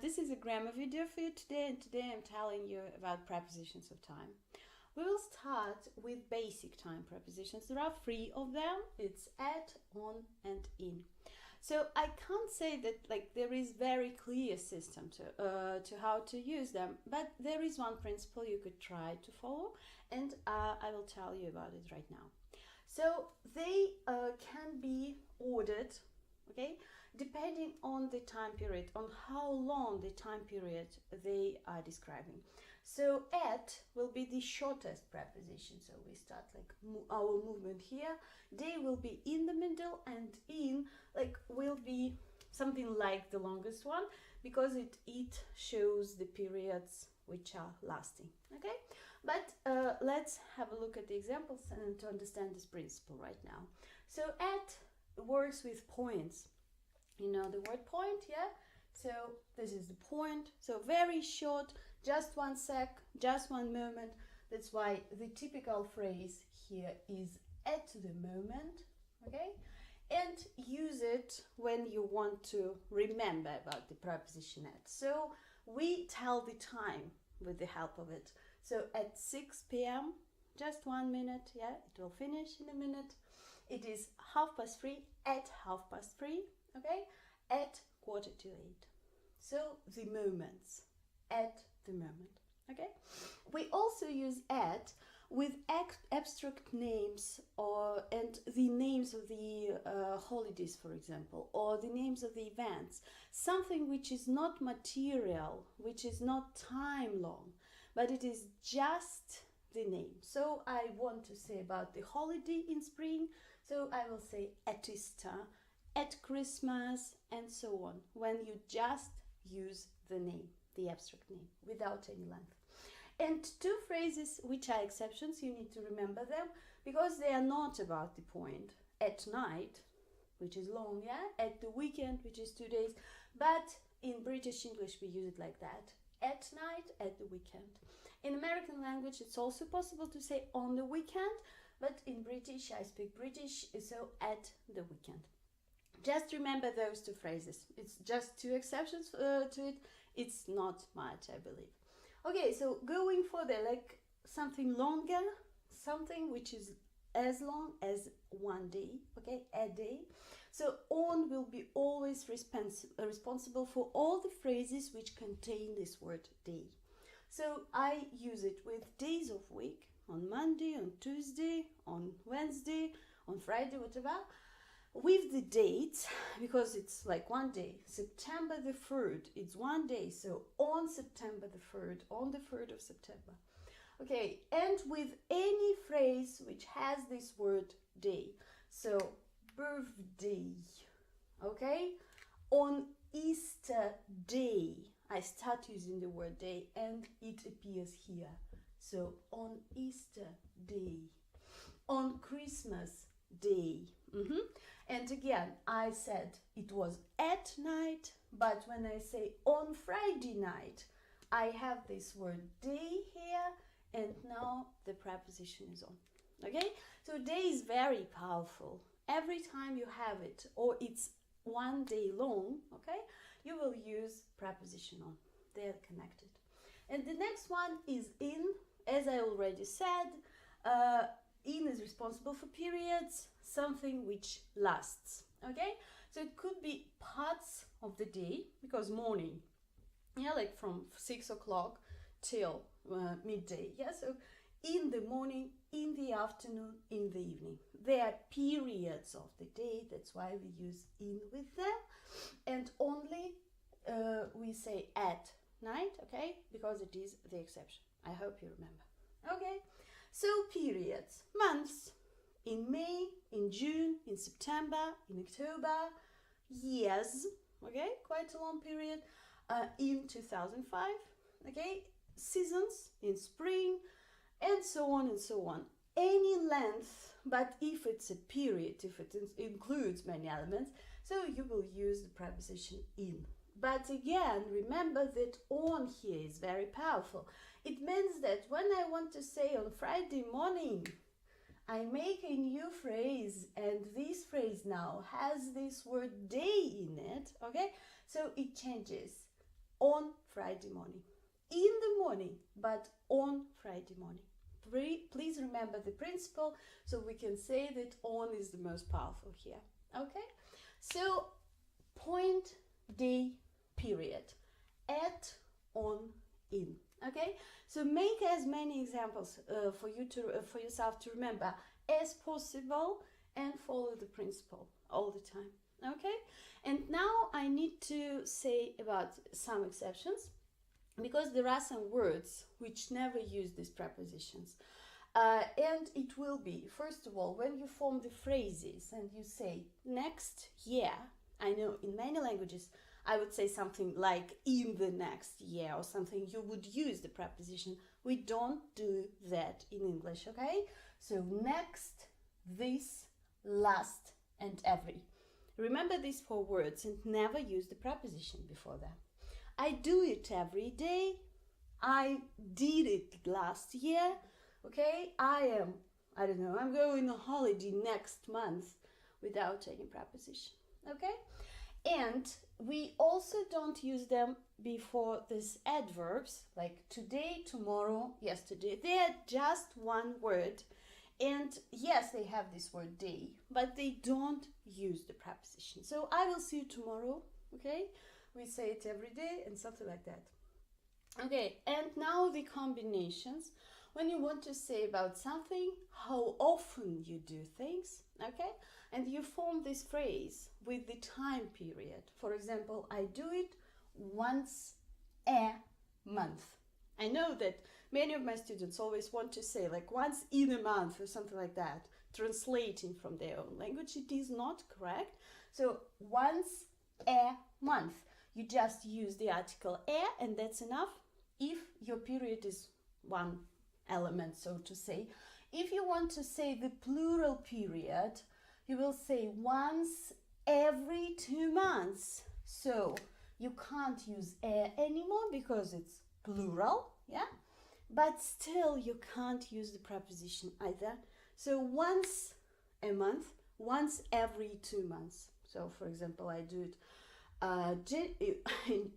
this is a grammar video for you today, and today I'm telling you about prepositions of time. We will start with basic time prepositions. There are 3 of them. It's at, on, and in. So I can't say that there is very clear system to how to use them, but there is one principle you could try to follow, and I will tell you about it right now. So they can be ordered, okay, depending on the time period, on how long the time period they are describing. So at will be the shortest preposition. So we start our movement here. They will be in the middle, and in will be something like the longest one, because it shows the periods which are lasting. Okay, but let's have a look at the examples and to understand this principle right now. So at works with points. You know the word point, yeah? So this is the point. So very short, just 1 sec, just 1 moment. That's why the typical phrase here is at the moment, okay? And use it when you want to remember about the preposition at. So we tell the time with the help of it. So at 6 p.m., just 1 minute, yeah, it will finish in a minute. It is 3:30, at 3:30, okay, at 7:45. So the moments, at the moment, okay. We also use at with abstract names and the names of the holidays, for example, or the names of the events, something which is not material, which is not time long, but it is just the name. So I want to say about the holiday in spring, so I will say at Easter, at Christmas, and so on, when you just use the name, the abstract name, without any length. And 2 phrases which are exceptions, you need to remember them, because they are not about the point. At night, which is long, yeah? At the weekend, which is 2 days, but in British English we use it like that. At night, at the weekend. In American language it's also possible to say on the weekend, but in British, I speak British, so at the weekend. Just remember those 2 phrases. It's just 2 exceptions to it. It's not much, I believe. Okay, so going further, something longer, something which is as long as 1 day, okay, a day. So on will be always responsible for all the phrases which contain this word day. So I use it with days of week, on Monday, on Tuesday, on Wednesday, on Friday, whatever, with the dates, because it's 1 day. September the 3rd, it's 1 day, so on September the 3rd, on the 3rd of September. Okay, and with any phrase which has this word day. So birthday, okay? On Easter day, I start using the word day and it appears here. So on Easter day, on Christmas day. And again, I said it was at night, but when I say on Friday night, I have this word day here, and now the preposition is on. Okay, so day is very powerful. Every time you have it, or it's 1 day long, okay, you will use preposition on. They are connected. And the next one is in. As I already said, in is responsible for periods, something which lasts, okay? So it could be parts of the day, because morning, yeah, from 6 o'clock till midday, yeah? So in the morning, in the afternoon, in the evening. They are periods of the day, that's why we use in with them. And only we say at night, okay? Because it is the exception. I hope you remember. Okay, so periods, months, in May, in June, in September, in October, years, okay, quite a long period, in 2005, okay, seasons, in spring, and so on and so on. Any length, but if it's a period, if it includes many elements, so you will use the preposition in. But again, remember that on here is very powerful. It means that when I want to say on Friday morning, I make a new phrase, and this phrase now has this word day in it, okay? So it changes. on Friday morning. In the morning, but on Friday morning. Please remember the principle so we can say that on is the most powerful here. Okay? So, point, day, period. At, on, in. Okay? So make as many examples for yourself to remember as possible and follow the principle all the time. Okay? And now I need to say about some exceptions, because there are some words which never use these prepositions. And it will be, first of all, when you form the phrases and you say next year. I know in many languages I would say something like in the next year or something, you would use the preposition. We don't do that in English, okay? So next, this, last, and every. Remember these 4 words and never use the preposition before them. I do it every day. I did it last year. Okay, I'm going on holiday next month without any preposition. Okay, and we also don't use them before these adverbs like today, tomorrow, yesterday. They are just one word. And yes, they have this word day, but they don't use the preposition. So I will see you tomorrow. Okay, we say it every day and something like that. Okay, and now the combinations. When you want to say about something, how often you do things, okay? And you form this phrase with the time period. For example, I do it once a month. I know that many of my students always want to say like once in a month or something like that, translating from their own language. It is not correct. So once a month. You just use the article a and that's enough if your period is one element, so to say. If you want to say the plural period, you will say once every 2 months. So you can't use a anymore because it's plural, yeah? But still you can't use the preposition either. So once a month, once every 2 months. So for example, I do it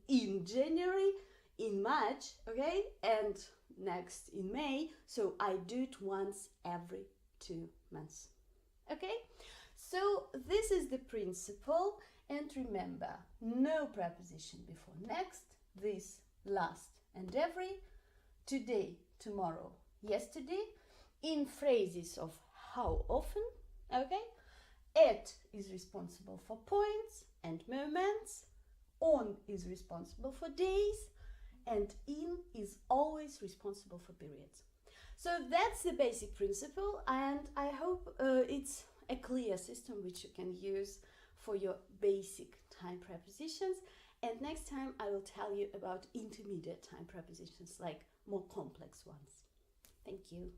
in January, in March, okay, and next in May. So I do it once every 2 months. Okay, so this is the principle, and remember, no preposition before next, this, last, and every, today, tomorrow, yesterday, in phrases of how often, okay. At is responsible for points and moments, on is responsible for days, and in is always responsible for periods. So that's the basic principle, and I hope it's a clear system which you can use for your basic time prepositions. And next time I will tell you about intermediate time prepositions, like more complex ones. Thank you.